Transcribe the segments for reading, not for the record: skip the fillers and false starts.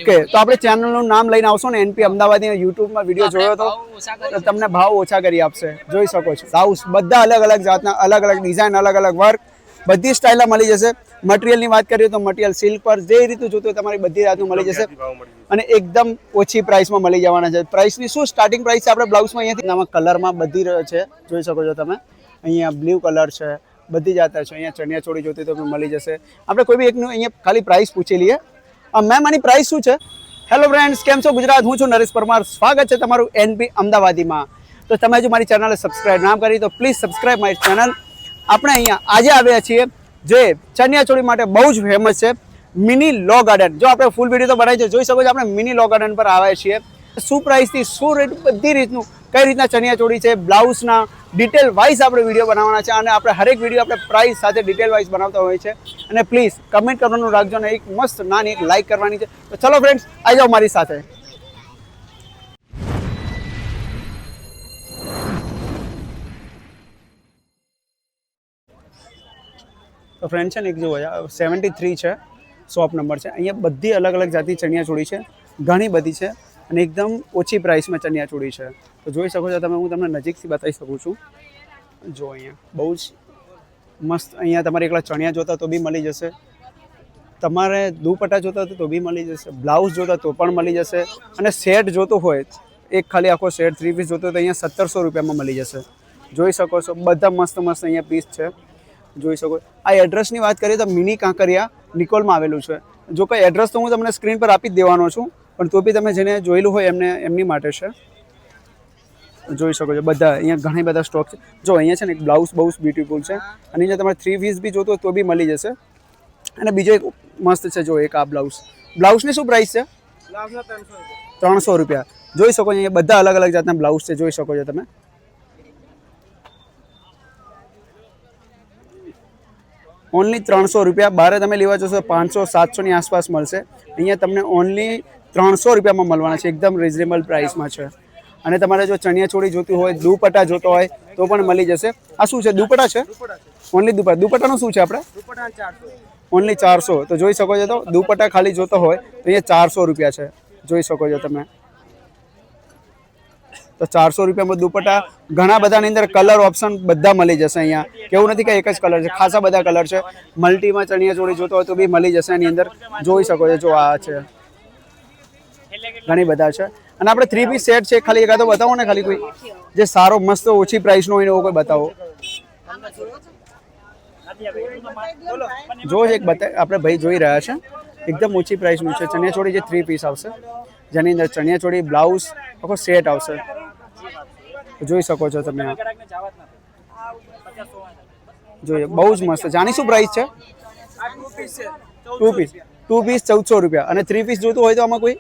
Okay, તો આપણે ચેનલનું નામ લઈને આવશો ને એનપી અમદાવાદી યુટ્યુબમાં વિડીયો જોયો તો તમને ભાવ ઓછા કરી આપશે. જોઈ શકો છો બ્લાઉઝ બધા અલગ અલગ જાતના, અલગ અલગ ડિઝાઇન, અલગ અલગ વર્ક, બધી સ્ટાઇલમાં મળી જશે. મટીરિયલની વાત કરીએ તો મટીરિયલ સિલ્ક પર જે રીતનું જોતું હોય તમારી બધી જાતનું મળી જશે અને એકદમ ઓછી પ્રાઇસમાં મળી જવાના છે. પ્રાઇસની શું સ્ટાર્ટિંગ પ્રાઇસ છે આપણે બ્લાઉઝમાં અહીંયાથી આમાં કલરમાં બધી છે, જોઈ શકો છો તમે. અહીંયા બ્લુ કલર છે, બધી જાતના છે. અહીંયા ચણિયા ચોળી જોતી તો મળી જશે. આપણે કોઈ બી એકનું અહીંયા ખાલી પ્રાઇસ પૂછી લઈએ. મેમ આની પ્રાઇસ શું છે? હેલો ફ્રેન્ડ્સ, કેમ છો ગુજરાત? હું છું નરેશ પરમાર. સ્વાગત છે તમારું એનપી અમદાવાદીમાં. તો તમે જો મારી ચેનલને સબસ્ક્રાઇબ ના કરી તો પ્લીઝ સબસ્ક્રાઇબ મારી ચેનલ. આપણે અહીંયા આજે આવ્યા છીએ જે ચણિયાચોળી માટે બહુ જ ફેમસ છે, મિની લો ગાર્ડન. જો આપણે ફૂલ વિડીયો તો બનાવી છે, જોઈ શકો છો આપણે મિની લો ગાર્ડન પર આવ્યા છીએ. શું પ્રાઇસથી શું રેટ, બધી રીતનું કઈ રીતના ચણિયાચોળી છે, બ્લાઉઝના ડિટેલ વાઇઝ આપણે વિડીયો બનાવવાના છે અને આપણે હરેક વિડીયો આપણે પ્રાઇસ સાથે ડિટેલ વાઇઝ બનાવતા હોય છે. અને પ્લીઝ કમેન્ટ કરવાનું રાખજો અને એક મસ્ત નાની એક લાઇક કરવાની છે. તો ચલો ફ્રેન્ડ્સ, આવી જાઓ મારી સાથે. તો ફ્રેન્ડ છે ને એક જુઓ 73 છે શોપ નંબર છે. અહીંયા બધી અલગ અલગ જાતની ચણિયાચોળી છે, ઘણી બધી છે અને એકદમ ઓછી પ્રાઇસમાં ચણિયાચોળી છે. તો જોઈ શકો છો તમે, હું તમને નજીકથી બતાવી શકું છું. જો અહીંયા બહુ જ મસ્ત, અહીંયા તમારે એકલા ચણિયા જોતા તો બી મળી જશે, તમારે દુપટ્ટા જોતા તો બી મળી જશે, બ્લાઉઝ જોતા તો પણ મળી જશે અને સેટ જોતો હોય એક ખાલી આખો સેટ 3 પીસ જોતો તો અહીંયા 1700 રૂપિયામાં મળી જશે. જોઈ શકો છો બધા મસ્ત મસ્ત અહીંયા પીસ છે, જોઈ શકો. આ એડ્રેસની વાત કરીએ તો મિની કાંકરિયા નિકોલમાં આવેલું છે. જો કોઈ એડ્રેસ તો હું તમને સ્ક્રીન પર આપી જ દેવાનો છું, પણ તો બી તમે જેને જોયેલું હોય એમની માટે છે. જોઈ શકો છો બધા અહીંયા ઘણી બધા સ્ટોક છે. જો અહીંયા છે ને એક બ્લાઉઝ બહુ બ્યુટીફુલ છે અને અહીંયા તમારે 3 પીસ બી જોતો હોય તો બી મળી જશે. અને બીજો એક મસ્ત છે, જો એક આ બ્લાઉઝની શું પ્રાઇસ છે? 300 રૂપિયા. જોઈ શકો છો અહીંયા બધા અલગ અલગ જાતના બ્લાઉઝ છે, જોઈ શકો છો તમે. ઓનલી 300 રૂપિયા. બહાર તમે લેવા જશો 500-700 ની આસપાસ મળશે. અહીંયા તમને ઓનલી 300 રૂપિયામાં મળવાના છે, એકદમ રિઝનેબલ પ્રાઇસમાં છે. અને તમારે જો ચણિયાચોળી જોતી હોય, દુપટ્ટા જોતો હોય તો પણ મળી જશે. આ શું છે? દુપટ્ટા છે? ઓનલી દુપટ્ટા. દુપટ્ટાનું શું છે આપણે? ઓનલી 400. તો જોઈ શકો છો, તો દુપટ્ટા ખાલી જોતો હોય તો અહીંયા 400 રૂપિયા છે, જોઈ શકો છો તમે. તો 400 રૂપિયામાં દુપટ્ટા ઘણા બધાની અંદર કલર ઓપ્શન બધા મળી જશે. અહીંયા કેવું નથી કે એક જ કલર છે, ખાસા બધા કલર છે. મલ્ટીમાં ચણિયાચોળી જોતો હોય તો બી મળી જશે એની અંદર, જોઈ શકો છો. જો આ છે, ઘણી બધા છે. અને આપણે 3 પીસ સેટ છે, ખાલી એકાદો બતાવો ને, ખાલી કોઈ જે સારો મસ્ત ઓછી પ્રાઇસનો હોય એવો કોઈ બતાવો. જો એક આપણે ભાઈ જોઈ રહ્યા છે, એકદમ ઓછી પ્રાઇસનું છે ચણિયાચોળી, જે 3 પીસ આવશે, જેની અંદર ચણિયાચોળી બ્લાઉઝ આખો સેટ આવશે. જોઈ શકો છો તમે. જોઈએ બહુ જ મસ્ત. જાની શું પ્રાઇસ છે? 2 પીસ 1400 રૂપિયા. અને 3 પીસ જોતું હોય તો આમાં કોઈ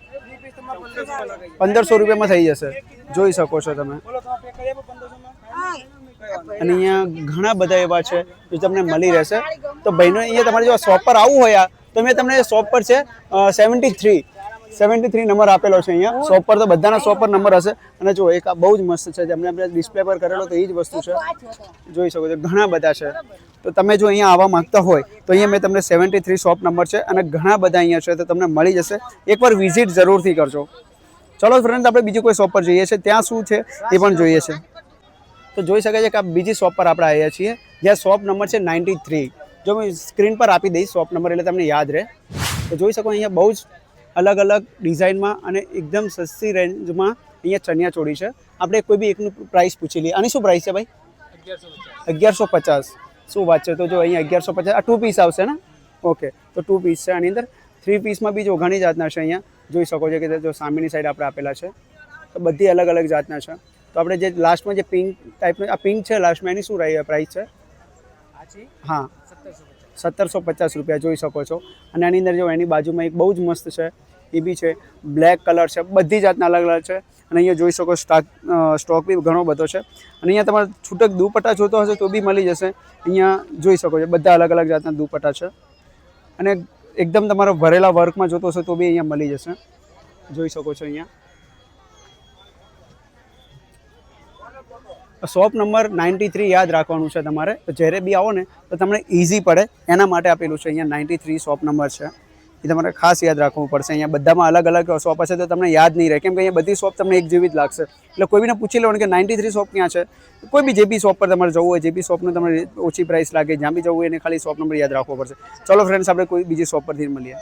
1500 રૂપિયામાં થઈ જશે, જોઈ શકો છો તમે. અને અહીંયા ઘણા બધા એવા છે જો તમને મળી રહેશે. તો ભાઈનો અહીંયા તમારે જો શોપ પર આવવું હોય તો મેં તમને શોપ પર છે 73 નંબર આપેલો છે અહીંયા શોપ પર. તો બધાના શોપ પર નંબર હશે. અને જો એક આ બહુ જ મસ્ત છે, જેમને આપણે ડિસ્પ્લે પર કરેલો તો એ જ વસ્તુ છે, જોઈ શકો છો. ઘણા બધા છે. તો તમે જો અહીંયા આવવા માંગતા હોય તો અહીંયા મેં તમને 73 શોપ નંબર છે અને ઘણા બધા અહીંયા છે, તો તમને મળી જશે. એકવાર વિઝિટ જરૂરથી કરજો. ચલો ફ્રેન્ડ, આપણે બીજી કોઈ શોપ પર જઈએ છીએ, ત્યાં શું છે એ પણ જોઈએ છે. તો જોઈ શકાય છે કે આ બીજી શોપ પર આપણે આવ્યા છીએ, જ્યાં શોપ નંબર છે 93. જો હું સ્ક્રીન પર આપી દઈશ શોપ નંબર એટલે તમને યાદ રહે. તો જોઈ શકો અહીંયા બહુ જ અલગ અલગ ડિઝાઇનમાં અને એકદમ સસ્તી રેન્જમાં અહીંયા ચણિયાચોળી છે. આપણે કોઈ બી એકનું પ્રાઇસ પૂછી લઈએ. આની શું પ્રાઇસ છે ભાઈ? 1150. શું વાત છે? તો જો અહીંયા 1150. આ 2 પીસ આવશે ને? ઓકે, તો 2 પીસ છે. આની અંદર 3 પીસમાં બી જો ઘણી જાતના છે. અહીંયા જોઈ શકો છો કે જો સામેની સાઈડ આપણે આપેલા છે, તો બધી અલગ અલગ જાતના છે. તો આપણે જે લાસ્ટમાં જે પિંક ટાઈપનું આ પિંક છે લાસ્ટમાં, એની શું પ્રાઇસ છે? હા, 1750 રૂપિયા, જોઈ શકો છો. અને આની અંદર જો એની બાજુમાં એક બહુ જ મસ્ત છે, એ બી છે, બ્લેક કલર છે. બધી જાતના અલગ અલગ છે. અને અહીંયા જોઈ શકો સ્ટોક બી ઘણો બધો છે. અને અહીંયા તમારે છૂટક દુપટ્ટા જોતો હશે તો બી મળી જશે. અહીંયા જોઈ શકો છો બધા અલગ અલગ જાતના દુપટ્ટા છે. અને એકદમ તમારા ભરેલા વર્કમાં જોતો હશે તો બી અહીંયા મળી જશે, જોઈ શકો છો. અહીંયા શોપ નંબર 93 યાદ રાખવાનું છે તમારે. તો જ્યારે બી આવો ને તો તમને ઇઝી પડે એના માટે આપેલું છે. અહીંયા 93 શોપ નંબર છે. એ તમારે ખાસ યાદ રાખવું પડશે. અહીંયા બધામાં અલગ અલગ શોપ હશે તો તમને યાદ નહીં રહે, કેમ કે અહીંયા બધી શોપ તમને એક જેવી જ લાગશે. એટલે કોઈ બીને પૂછી લેવાનું કે 93 શોપ ક્યાં છે. કોઈ બી જે બી શોપ પર તમારે જવું હોય, જે બી શોપનું તમારે ઓછી પ્રાઇસ લાગે, જ્યાં બી જવું હોય એને ખાલી શોપ નંબર યાદ રાખવો પડશે. ચલો ફ્રેન્ડ્સ, આપણે કોઈ બીજી શોપ પરથી મળીએ.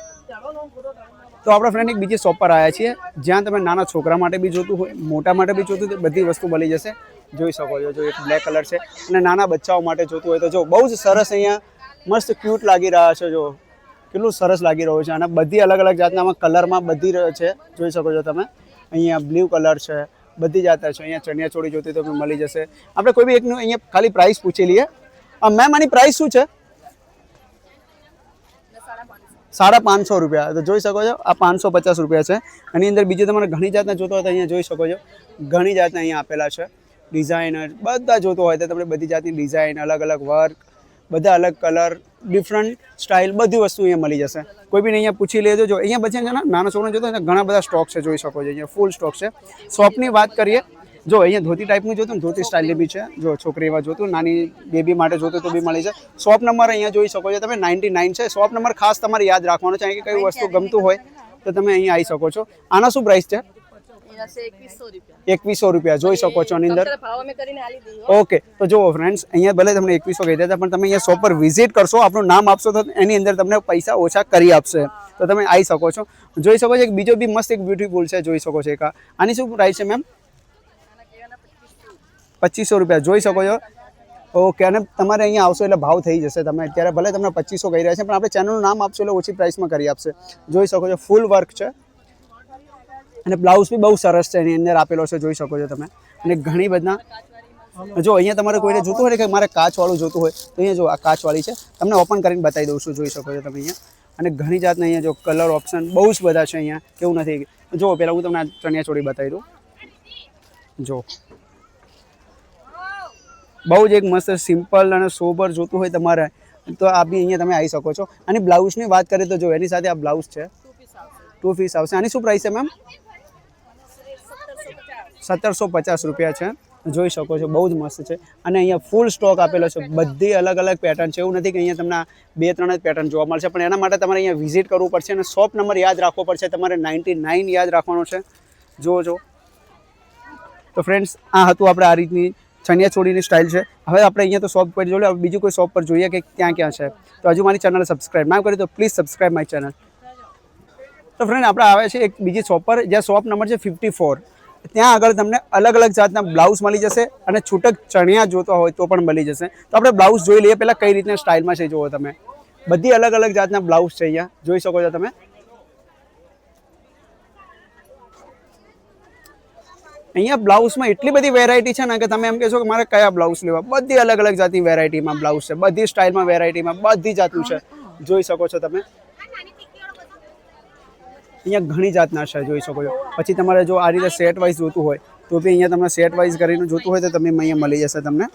તો આપણા ફ્રેન્ડ એક બીજી શોપ પર આવ્યા છીએ, જ્યાં તમે નાના છોકરા માટે બી જોતું હોય, મોટા માટે બી જોતું હોય, બધી વસ્તુ મળી જશે. જોઈ શકો છો, જો એક બ્લેક કલર છે અને નાના બચ્ચાઓ માટે જોતું હોય તો જો બહુ જ સરસ અહીંયા મસ્ત ક્યુટ લાગી રહ્યા છે. જો કેટલું સરસ લાગી રહ્યું છે અને બધી અલગ અલગ જાતના કલરમાં બધી છે. જોઈ શકો છો તમે, અહીંયા બ્લુ કલર છે, બધી જાતના છે. અહીંયા ચણિયા ચોળી જોતી તો મળી જશે. આપણે કોઈ બી એકનું અહીંયા ખાલી પ્રાઇસ પૂછી લઈએ. મેમ આની પ્રાઇસ શું છે? 550 રૂપિયા. તો જોઈ શકો છો આ 550 રૂપિયા છે. આની અંદર બીજી તમારે ઘણી જાતના જોતો હોય તો અહીંયા જોઈ શકો છો, ઘણી જાતના અહીંયા આપેલા છે. ડિઝાઇનર બધા જોતો હોય તો તમને બધી જાતની ડિઝાઇન, અલગ અલગ વર્ક, બધા અલગ કલર, ડિફરન્ટ સ્ટાઇલ, બધી વસ્તુ અહીંયા મળી જશે. કોઈ બી અહીંયા પૂછી લેજો. જો અહીંયા પછી છે ને નાના છોકરાને જોતો હોય ઘણા બધા સ્ટોક છે. જોઈ શકો છો અહીંયા ફૂલ સ્ટોક છે. શોપની વાત કરીએ, જો અહીંયા ધોતી ટાઈપનું જોતું ને ધોતી સ્ટાઇલની બી છે. જો છોકરી એવા જોતું, નાની બેબી માટે જોતું તો બી મળી છે. શોપ નંબર અહીંયા જોઈ શકો છો તમે 99 છે. શોપ નંબર ખાસ તમારે યાદ રાખવાનો છે. કે કઈ વસ્તુ ગમતું હોય તો તમે અહીંયા આવી શકો છો. આના શું પ્રાઇસ છે? 2100 રૂપિયા. જોઈ શકો છો આની અંદર. ઓકે, તો જુઓ ફ્રેન્ડ્સ, અહીંયા ભલે તમને 2100 કહી દેતા, પણ તમે અહીંયા શોપ પર વિઝિટ કરશો, આપણું નામ આપશો તો એની અંદર તમને પૈસા ઓછા કરી આપશે. તો તમે આવી શકો છો. જોઈ શકો છો એક બીજો બી મસ્ત એક બ્યુટીફુલ છે. જોઈ શકો છો એક આની શું પ્રાઇસ છે મેમ? 2500 રૂપિયા. જોઈ શકો છો. ઓકે, અને તમારે અહીંયા આવશો એટલે ભાવ થઈ જશે. તમે અત્યારે ભલે તમને 2500 કહી રહ્યા છે, પણ આપણે ચેનલનું નામ આપશો એટલે ઓછી પ્રાઇસમાં કરી આપશે. જોઈ શકો છો ફૂલ વર્ક છે અને બ્લાઉઝ બી બહુ સરસ છે એની અંદર આપેલો છે. જોઈ શકો છો તમે. અને ઘણી બધા જો અહીંયા તમારે કોઈને જોતું હોય ને કે મારે કાચવાળું જોતું હોય તો અહીંયા જો આ કાચવાળી છે, તમને ઓપન કરીને બતાવી દઉં છું. જોઈ શકો છો તમે અહીંયા. અને ઘણી જાતના અહીંયા જો કલર ઓપ્શન બહુ જ બધા છે અહીંયા, કેવું નથી. જો પહેલાં હું તમને ચણિયા ચોળી બતાવી દઉં. જો બહુ જ એક મસ્ત સિમ્પલ અને સોબર જોતું હોય તમારે તો આ બી અહીંયા તમે આવી શકો છો. અને બ્લાઉઝની વાત કરીએ તો જો એની સાથે આ બ્લાઉઝ છે, 2 પીસ આવશે. આની શું પ્રાઇસ છે મેમ? 1750 રૂપિયા છે. જોઈ શકો છો, બહુ જ મસ્ત છે. અને અહીંયા ફૂલ સ્ટોક આપેલો છે, બધી અલગ અલગ પેટર્ન છે. એવું નથી કે અહીંયા તમને 2-3 જ પેટર્ન જોવા મળશે, પણ એના માટે તમારે અહીંયા વિઝિટ કરવું પડશે અને શોપ નંબર યાદ રાખવો પડશે. તમારે 99 યાદ રાખવાનો છે. જો તો ફ્રેન્ડ્સ, આ હતું આપણે આ રીતની ચણિયા ચોળીની સ્ટાઇલ છે. હવે આપણે અહીંયા તો શોપ પર જોઈએ, બીજું કોઈ શોપ પર જોઈએ કે ક્યાં છે. તો હજુ મારી ચેનલ સબસ્ક્રાઈબ ના કરી તો પ્લીઝ સબસ્ક્રાઈબ માય ચેનલ. તો ફ્રેન્ડ, આપણે આવે છે એક બીજી શોપ પર, જ્યાં શોપ નંબર છે 54. ત્યાં આગળ તમને અલગ અલગ જાતના બ્લાઉઝ મળી જશે અને છૂટક ચણિયા જોતો હોય તો પણ મળી જશે. તો આપણે બ્લાઉઝ જોઈ લઈએ પહેલાં કઈ રીતના સ્ટાઇલમાં છે. જુઓ તમે, બધી અલગ અલગ જાતના બ્લાઉઝ છે અહીંયા. જોઈ શકો છો તમે. અહીંયા બ્લાઉઝમાં એટલી બધી વેરાયટી છે ને કે તમે એમ કહેશો કે મારે કયા બ્લાઉઝ લેવા. બધી અલગ અલગ જાતની વેરાયટીમાં બ્લાઉઝ છે, બધી સ્ટાઇલમાં વેરાયટીમાં બધી જાતનું છે. જોઈ શકો છો તમે. અહીંયા ઘણી જાતના છે. જોઈ શકો છો. પછી તમારે જો આ રીતે સેટ વાઇઝ જોતું હોય તો બી અહીંયા તમને સેટ વાઇઝ કરીને જોતું હોય તો તમે અહીંયા મળી જશે તમને.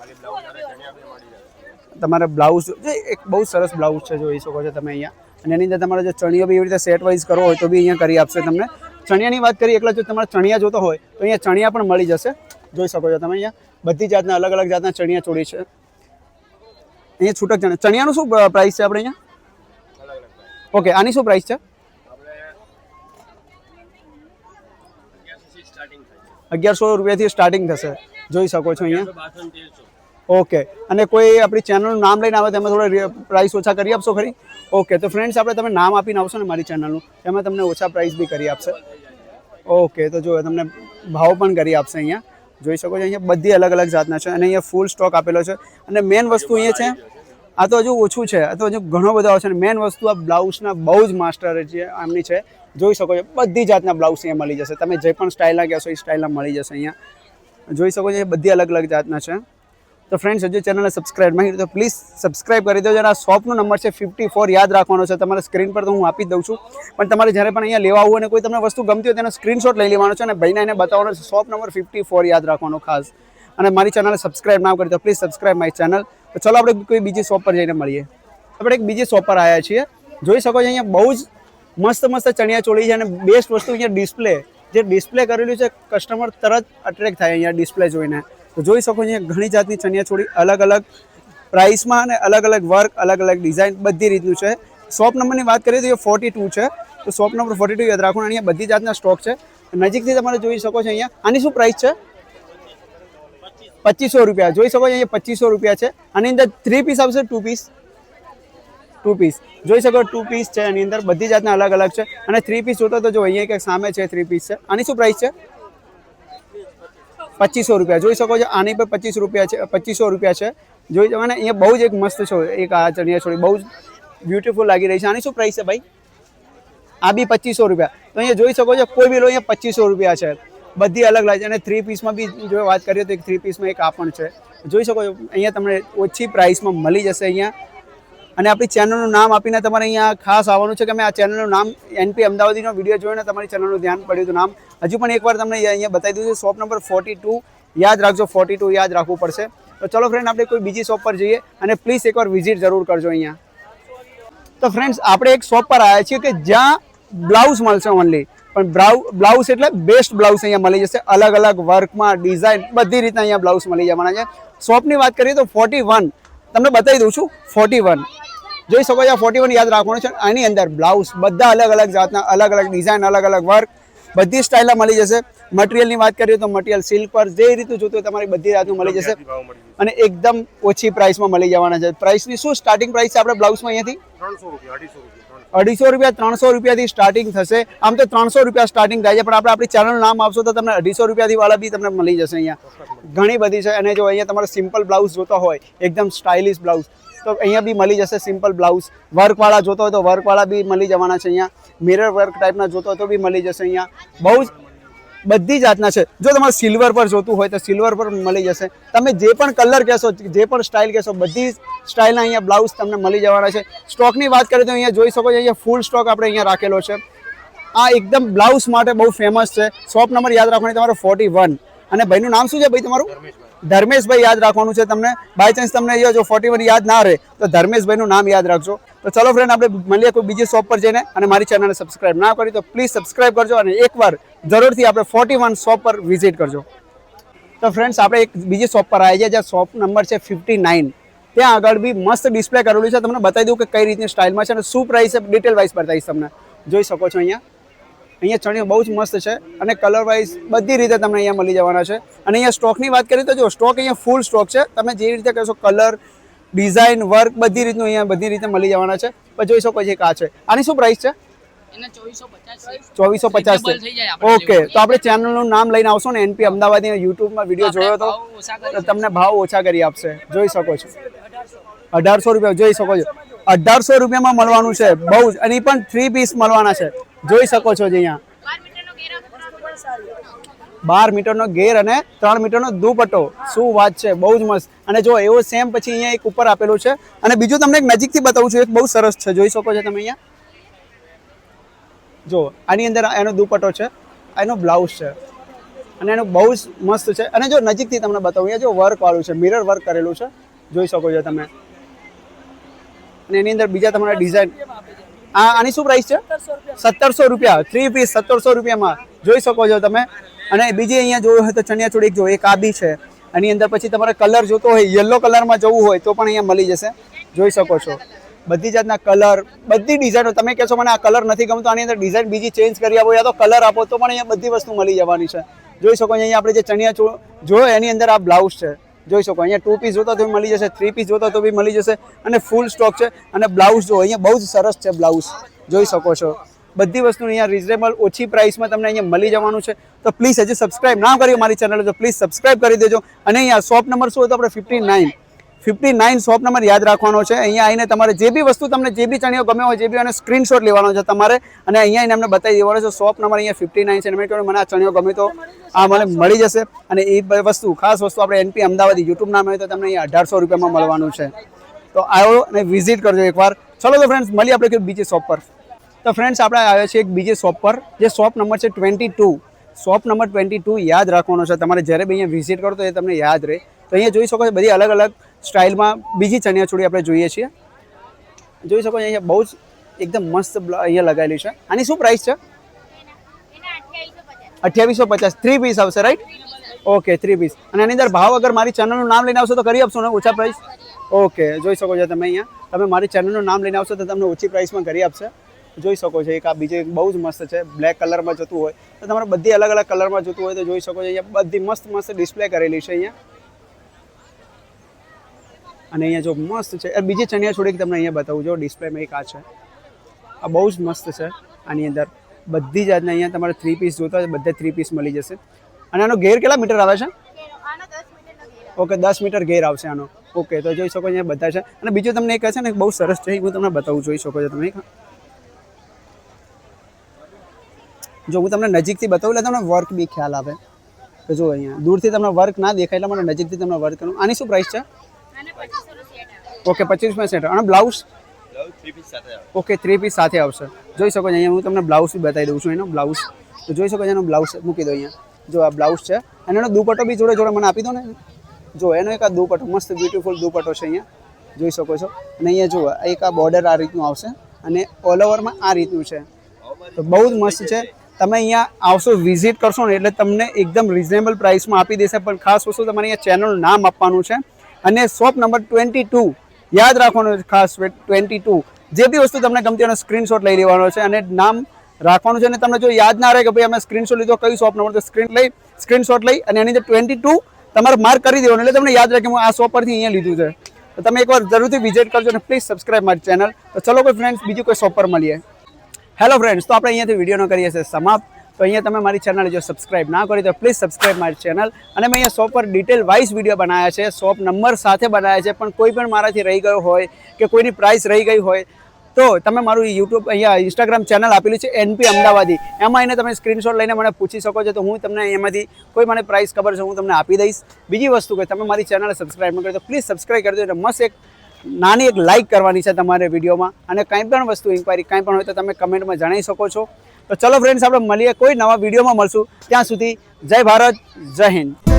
તમારે બ્લાઉઝ એક બહુ સરસ બ્લાઉઝ છે. જોઈ શકો છો તમે અહીંયા. અને એની અંદર તમારે જો ચણિયો બી એવી રીતે સેટ વાઇઝ કરવો હોય તો બી અહીંયા કરી આપશે તમને. ચણિયાની વાત કરીએ, એકલા જો તમારે ચણિયા જોતો હોય તો અહીંયા ચણિયા પણ મળી જશે. જોઈ શકો છો તમે. અહીંયા બધી જાતના અલગ અલગ જાતના ચણિયા ચોળી છે. અહીંયા છૂટક ચણિયાનું શું પ્રાઇસ છે આપણે અહીંયા? ઓકે, આની શું પ્રાઇસ છે? 1100 રૂપિયાથી સ્ટાર્ટિંગ થશે. જોઈ શકો છો અહીંયા. ઓકે, અને કોઈ આપણી ચેનલનું નામ લઈને આવે તો એમાં થોડા પ્રાઇસ ઓછા કરી આપશો ખરી? ઓકે, તો ફ્રેન્ડ્સ, આપણે તમે નામ આપીને આવશો ને મારી ચેનલનું, એમાં તમને ઓછા પ્રાઇસ બી કરી આપશે. ઓકે, તો જો તમને ભાવ પણ કરી આપશે અહીંયા. જોઈ શકો છો અહીંયા બધી અલગ અલગ જાતના છે અને અહીંયા ફૂલ સ્ટોક આપેલો છે. અને મેન વસ્તુ અહીંયા છે, આ તો હજુ ઓછું છે, આ તો હજુ ઘણો બધો આવશે. અને મેન વસ્તુ આ બ્લાઉઝના બહુ જ માસ્ટર છે આમની છે. જોઈ શકો છો બધી જાતના બ્લાઉઝ અહીંયા મળી જશે. તમે જે પણ સ્ટાઇલના કહેશો એ સ્ટાઇલના મળી જશે અહીંયા. જોઈ શકો છો બધી અલગ અલગ જાતના છે. તો ફ્રેન્ડ્સ, હજુ ચેનલને સબસ્ક્રાઈબ નહીં તો પ્લીઝ સબસ્ક્રાઈબ કરી દેજો. અને આ શોપનો નંબર છે 54, યાદ રાખવાનો છે. તમારા સ્ક્રીન પર તો હું આપી દઉં છું, પણ તમારે જ્યારે પણ અહીંયા લેવા આવું અને કોઈ તમને વસ્તુ ગમતી હોય તેનો સ્ક્રીનશોટ લઈ લેવાનો છે અને ભાઈને એને બતાવવાનો છે. શોપ નંબર 54 યાદ રાખવાનો ખાસ. અને મારી ચેનલને સબસ્ક્રાઈબ ના કરી તો પ્લીઝ સબસ્ક્રાઈબ માય ચેનલ. તો ચલો આપણે કોઈ બીજી શોપ પર જઈને મળીએ. આપણે એક બીજી શોપ પર આવ્યા છીએ. જોઈ શકો છો અહીંયા બહુ જ મસ્ત મસ્ત ચણિયા ચોળી છે. અને બેસ્ટ વસ્તુ અહીંયા ડિસ્પ્લે, જે ડિસ્પ્લે કરેલું છે, કસ્ટમર તરત અટ્રેક્ટ થાય અહીંયા ડિસ્પ્લે જોઈને. તો જોઈ શકો છો અહીંયા ઘણી જાતની ચણિયા ચોળી અલગ અલગ પ્રાઇસમાં અને અલગ અલગ વર્ક, અલગ અલગ ડિઝાઇન, બધી રીતનું છે. શોપ નંબરની વાત કરીએ તો એ 42 છે, તો શોપ નંબર 42 યાદ રાખો. અહીંયા બધી જાતના સ્ટોક છે, નજીકથી તમારે જોઈ શકો છો. અહીંયા આની શું પ્રાઇસ છે? 2500 રૂપિયા. જોઈ શકો છો અહીંયા 2500 રૂપિયા છે. આની અંદર 3 પીસ આવશે, 2 પીસ, 2 પીસ જોઈ શકો 2 પીસ છે. આની અંદર બધી જાતના અલગ અલગ છે, અને 3 પીસ જોતો તો જો અહીંયા કંઈક સામે છે 3 પીસ છે. આની શું પ્રાઇસ છે? 2500 રૂપિયા. જોઈ શકો છો આની પર 25 રૂપિયા છે, 2500 રૂપિયા છે. જોઈ જવાને અહીંયા બહુ જ એક મસ્ત છે, એક આ ચણિયા ચોળી બહુ જ બ્યુટીફુલ લાગી રહી છે. આની શું પ્રાઇસ છે ભાઈ? આ બી 2500 રૂપિયા. તો અહીંયા જોઈ શકો છો કોઈ બી લો અહીંયા 2500 રૂપિયા છે, બધી અલગ લાગે છે. અને 3 પીસમાં બી જો વાત કરીએ તો એક 3 પીસમાં એક આ પણ છે. જોઈ શકો છો અહીંયા તમને ઓછી પ્રાઇસમાં મળી જશે અહીંયા. અને આપણી ચેનલનું નામ આપીને તમારે અહીંયા ખાસ આવવાનું છે કે મેં આ ચેનલનું નામ એનપી અમદાવાદીનો વિડીયો જોઈને તમારી ચેનલનું ધ્યાન પડ્યું હતું નામ. હજુ પણ એકવાર તમને અહીંયા બતાવી દઉં છું. શોપ નંબર 42 યાદ રાખજો, 42 યાદ રાખવું પડશે. તો ચલો ફ્રેન્ડ આપણે કોઈ બીજી શોપ પર જઈએ, અને પ્લીઝ એકવાર વિઝિટ જરૂર કરજો અહીંયા. તો ફ્રેન્ડ્સ આપણે એક શોપ પર આવ્યા છીએ કે જ્યાં બ્લાઉઝ મળશે ઓનલી, પણ બ્લાઉઝ એટલે બેસ્ટ બ્લાઉઝ અહીંયા મળી જશે. અલગ અલગ વર્કમાં ડિઝાઇન બધી રીતના અહીંયા બ્લાઉઝ મળી જવાના છે. શોપની વાત કરીએ તો 41 તમને બતાવી દઉં છું. 41 જોઈ શકો છો, 41 યાદ રાખવાનું છે. આની અંદર બ્લાઉઝ બધા અલગ અલગ જાતના, અલગ અલગ ડિઝાઇન, અલગ અલગ વર્ક બધી સ્ટાઇલના મળી જશે. મટીરિયલની વાત કરીએ તો મટીરિયલ સિલ્ક પર જે રીતનું જોતું હોય તમારી બધી જાતનું મળી જશે, અને એકદમ ઓછી પ્રાઇસમાં મળી જવાના છે. પ્રાઇસની શું સ્ટાર્ટિંગ પ્રાઇસ છે આપણે બ્લાઉઝમાં અહીંયાથી? 250 રૂપિયા, 300 રૂપિયાથી સ્ટાર્ટિંગ થશે. આમ તો 300 રૂપિયા સ્ટાર્ટિંગ થાય છે, પણ આપણે આપણી ચેનલનું નામ આપશો તો તમને 250 રૂપિયાથી વાળા બી તમને મળી જશે. અહીંયા ઘણી બધી છે. અને જો અહીંયા તમારે સિમ્પલ બ્લાઉઝ જોતો હોય, એકદમ સ્ટાઇલિશ બ્લાઉઝ, તો અહીંયા બી મળી જશે. સિમ્પલ બ્લાઉઝ વર્કવાળા જોતો હોય તો વર્કવાળા બી મળી જવાના છે. અહીંયા મિરર વર્ક ટાઈપના જોતો હોય તો બી મળી જશે. અહીંયા બહુ જ બધી જાતના છે. જો તમારે સિલ્વર પર જોતું હોય તો સિલ્વર પર મળી જશે. તમે જે પણ કલર કહેશો, જે પણ સ્ટાઇલ કહેશો, બધી સ્ટાઇલના અહીંયા બ્લાઉઝ તમને મળી જવાના છે. સ્ટોકની વાત કરીએ તો અહીંયા જોઈ શકો છો, અહીંયા ફૂલ સ્ટોક આપણે અહીંયા રાખેલો છે. આ એકદમ બ્લાઉઝ માટે બહુ ફેમસ છે. શોપ નંબર યાદ રાખવાનો તમારો 41. અને ભાઈનું નામ શું છે ભાઈ તમારું? ધર્મેશભાઈ યાદ રાખવાનું છે તમને. બાય ચાન્સ તમને જો 41 યાદ ના રહે તો ધર્મેશભાઈનું નામ યાદ રાખજો. તો ચલો ફ્રેન્ડ આપણે મળીએ કોઈ બીજી શોપ પર જઈને. અને મારી ચેનલને સબસ્ક્રાઇબ ના કરી તો પ્લીઝ સબસ્ક્રાઇબ કરજો, અને એકવાર જરૂરથી આપણે 41 શોપ પર વિઝિટ કરજો. તો ફ્રેન્ડ્સ આપણે એક બીજી શોપ પર આવી જાય, જ્યાં શોપ નંબર છે 59. ત્યાં આગળ બી મસ્ત ડિસ્પ્લે કરેલું છે. તમને બતાવી દઉં કે કઈ રીતની સ્ટાઇલમાં છે અને શું પ્રાઇસ છે, ડિટેલ વાઇઝ બતાવીશ તમને. જોઈ શકો છો અહીંયા ચણિયો બહુ જ મસ્ત છે, અને કલર વાઇઝ બધી રીતે તમને અહીંયા મળી જવાના છે. અને અહીંયા સ્ટોકની વાત કરીએ તો જો સ્ટોક અહીંયા ફૂલ સ્ટોક છે. તમે જે રીતે કહેશો કલર, ડિઝાઇન, વર્ક બધી રીતનું અહીંયા બધી રીતે મળી જવાના છે. પણ જોઈ શકો છો આ છે. આની શું પ્રાઇસ છે? 2450. ઓકે, તો આપણે ચેનલનું નામ લઈને આવશો ને, એનપી અમદાવાદી યુટ્યુબમાં વિડીયો જોયો તો તમને ભાવ ઓછા કરી આપશે. જોઈ શકો છો 1800 રૂપિયા. જોઈ શકો છો 1800 રૂપિયામાં મળવાનું છે બહુ જ. અને પણ 3 પીસ મળવાના છે. જોઈ શકો છો અહીંયા 12 મીટરનો ઘેર અને 3 મીટરનો દુપટ્ટો. શું વાત છે, બહુ જ મસ્ત. અને જો એવો સેમ પછી અહીંયા એક ઉપર આપેલું છે. અને બીજું તમને એક નજીકથી બતાવું છું, એક બહુ સરસ છે. જોઈ શકો છો તમે અહીંયા જો આની અંદર એનો દુપટ્ટો છે, એનો બ્લાઉઝ છે, અને એનું બહુ જ મસ્ત છે. અને જો નજીકથી તમને બતાવું, અહીંયા જો વર્ક વાળું છે, મિરર વર્ક કરેલું છે. જોઈ શકો છો તમે. અને એની અંદર બીજા તમારા ડિઝાઇન. આની શું પ્રાઇસ છે? 1700 રૂપિયા. 3 પીસ 1700 રૂપિયામાં. જોઈ શકો છો તમે. અને બીજી અહીંયા જોયું હોય તો ચણિયાચોળી જો એક આ બી છે. આની અંદર પછી તમારે કલર જોતો હોય, યલો કલરમાં જવું હોય તો પણ અહીંયા મળી જશે. જોઈ શકો છો બધી જાતના કલર, બધી ડિઝાઇનો. તમે કહેશો મને આ કલર નથી ગમતો, આની અંદર ડિઝાઇન બીજી ચેન્જ કરી આપો યા તો કલર આપો, તો પણ અહીંયા બધી વસ્તુ મળી જવાની છે. જોઈ શકો અહીંયા આપણે જે ચણિયા જોયો એની અંદર આ બ્લાઉઝ છે. જોઈ શકો અહીંયા 2 પીસ જોતા તો મળી જશે, 3 પીસ જોતા તો બી મળી જશે, અને ફૂલ સ્ટોક છે. અને બ્લાઉઝ જો અહીંયા બહુ જ સરસ છે બ્લાઉઝ. જોઈ શકો છો બધી વસ્તુ અહીંયા રિઝનેબલ ઓછી પ્રાઇસમાં તમને અહીંયા મળી જવાનું છે. તો પ્લીઝ હજી સબસ્ક્રાઇબ ના કર્યું મારી ચેનલ તો પ્લીઝ સબસ્ક્રાઇબ કરી દેજો. અને અહીંયા શોપ નંબર શું હતો આપણે? 59 શોપ નંબર યાદ રાખવાનો છે. અહીંયા આવીને તમારે જે બી વસ્તુ તમને જે બી ચણિયો ગમે હોય, જે બી અને સ્ક્રીનશોટ લેવાનો છે તમારે, અને અહીંયા આવીને અમને બતાવી દેવાનો છે. શોપ નંબર અહીંયા 59 છે. મેં કહ્યું મને આ ચણિયો ગમે તો આ મને મળી જશે. અને એ વસ્તુ ખાસ વસ્તુ આપણે એનપી અમદાવાદી યુટ્યુબ નામ હોય તો તમને અહીંયા 1800 રૂપિયામાં મળવાનું છે. તો આવો અને વિઝિટ કરજો એકવાર. ચલો તો ફ્રેન્ડ્સ મળીએ આપણે બીજી શોપ પર. તો ફ્રેન્ડ્સ આપણે આવ્યા છીએ એક બીજી શોપ પર, જે શોપ નંબર છે 22. શોપ નંબર 22 યાદ રાખવાનો છે તમારે. જ્યારે બી અહીંયા વિઝિટ કરો તો એ તમને યાદ રહે. તો અહીંયા જોઈ શકો છો બધી અલગ અલગ સ્ટાઇલમાં બીજી ચણિયાચોળી આપણે જોઈએ છીએ. જોઈ શકો છો અહીંયા બહુ જ એકદમ મસ્ત અહીંયા લગાવેલી છે. આની શું પ્રાઇસ છે? 2850. 3 પીસ આવશે રાઈટ? Okay 3 piece. અને એની અંદર ભાવ અગર મારી ચેનલનું નામ લઈને આવશો તો કરી આપશો ને ઓછા પ્રાઇસ? ઓકે, જોઈ શકો છો તમે અહીંયા. તમે મારી ચેનલનું નામ લઈને આવશો તો તમને ઓછી પ્રાઇસમાં કરી આપશે. જોઈ શકો છો એક આ બીજું એક બહુ જ મસ્ત છે, બ્લેક કલરમાં જતું હોય તો તમારે બધી અલગ અલગ કલરમાં જતું હોય તો જોઈ શકો છો અહીંયા બધી મસ્ત મસ્ત ડિસ્પ્લે કરેલી છે અહીંયા. અને અહીંયા જો મસ્ત છે, બીજી ચણિયા છોડીને તમને અહીંયા બતાવું જો ડિસ્પ્લેમાં એક આ છે, આ બહુ જ મસ્ત છે. આની અંદર બધી જાતના અહીંયા તમારે 3 પીસ જોતા હોય બધે 3 પીસ મળી જશે. અને આનો ઘેર કેટલા મીટર આવે છે? ઓકે, 10 મીટર ઘેર આવશે આનો. ઓકે, તો જોઈ શકો અહીંયા બધા છે. અને બીજું તમને એક છે ને બહુ સરસ છે, હું તમને બતાવું, જોઈ શકો છો તમે. જો હું તમને નજીકથી બતાવું એટલે તમને વર્ક બી ખ્યાલ આવે. તો જો અહીંયા દૂરથી તમને વર્ક ના દેખાય એટલે મને નજીકથી તમને વર્ક કરું. આની શું પ્રાઇસ છે? Okay, 25 set. અને બ્લાઉઝ? ઓકે, 3 પીસ સાથે આવશે. જોઈ શકો છો અહીંયા હું તમને બ્લાઉઝ બી બતાવી દઉં છું. એનો બ્લાઉઝ તો જોઈ શકો છો, એનો બ્લાઉઝ મૂકી દો અહીંયા. જો આ બ્લાઉઝ છે અને એનો દુપટ્ટો બી જોડે જોડે મને આપી દો ને. જો એનો એક આ દુપટ્ટો મસ્ત બ્યુટીફુલ દુપટ્ટો છે અહીંયા, જોઈ શકો છો. અને અહીંયા જુઓ એક આ બોર્ડર આ રીતનું આવશે અને ઓલ ઓવરમાં આ રીતનું છે. તો બહુ જ મસ્ત છે. તમે અહીંયા આવશો, વિઝિટ કરશો ને એટલે તમને એકદમ રિઝનેબલ પ્રાઇસમાં આપી દેશે. પણ ખાસ વસ્તુ તમારે અહીંયા ચેનલનું નામ આપવાનું છે અને શોપ નંબર 22 યાદ રાખવાનું છે, ખાસ 22. જે બી વસ્તુ તમને ગમતી હોય એનો સ્ક્રીનશોટ લઈ લેવાનો છે અને નામ રાખવાનું છે. અને તમને જો યાદ ના રહે કે ભાઈ અમે સ્ક્રીનશોટ લીધો કઈ શોપ નંબર, તો સ્ક્રીનશોટ લઈ અને એની અંદર 22 તમારે માર્ક કરી દેવાનું એટલે તમને યાદ રહે કે હું આ શોપ પરથી અહીંયા લીધું છે. તો તમે એકવાર જરૂરથી વિઝિટ કરજો અને પ્લીઝ સબસ્ક્રાઈબ મારી ચેનલ. તો ચલો કોઈ ફ્રેન્ડ્સ બીજું કોઈ શોપ પર મળીએ. હેલો ફ્રેન્ડ્સ, તો આપણે અહીંયાથી વિડીયોનો કરીએ છીએ સમાપ્ત. તો અહીંયા તમે મારી ચેનલ જો સબસ્ક્રાઇબ ના કરી તો પ્લીઝ સબસ્ક્રાઇબ મારી ચેનલ. અને મેં અહીંયા શોપ પર ડિટેલ વાઇઝ વિડીયો બનાવ્યા છે, શોપ નંબર સાથે બનાવ્યા છે. પણ કોઈ પણ મારાથી રહી ગયો હોય કે કોઈની પ્રાઇસ રહી ગઈ હોય તો તમે મારું યુટ્યુબ અહીંયા ઇન્સ્ટાગ્રામ ચેનલ આપેલું છે NP અમદાવાદી, એમાં એને તમે સ્ક્રીનશોટ લઈને મને પૂછી શકો છો. તો હું તમને એમાંથી કોઈ મને પ્રાઇસ ખબર છે હું તમને આપી દઈશ. બીજી વસ્તુ કે તમે મારી ચેનલ સબસ્ક્રાઇબ ન કરી તો પ્લીઝ સબસ્ક્રાઇબ કરી દો. એટલે મસ્ત એક નાની એક લાઇક કરવાની છે તમારે વિડીયોમાં. અને કંઈ પણ વસ્તુ ઇન્ક્વાયરી કંઈ પણ હોય તો તમે કમેન્ટમાં જણાવી શકો છો. તો ચલો ફ્રેન્ડ્સ, આપણે મળીએ કોઈ નવા વિડીયોમાં મળશું. ત્યાં સુધી જય ભારત, જય હિન્દ.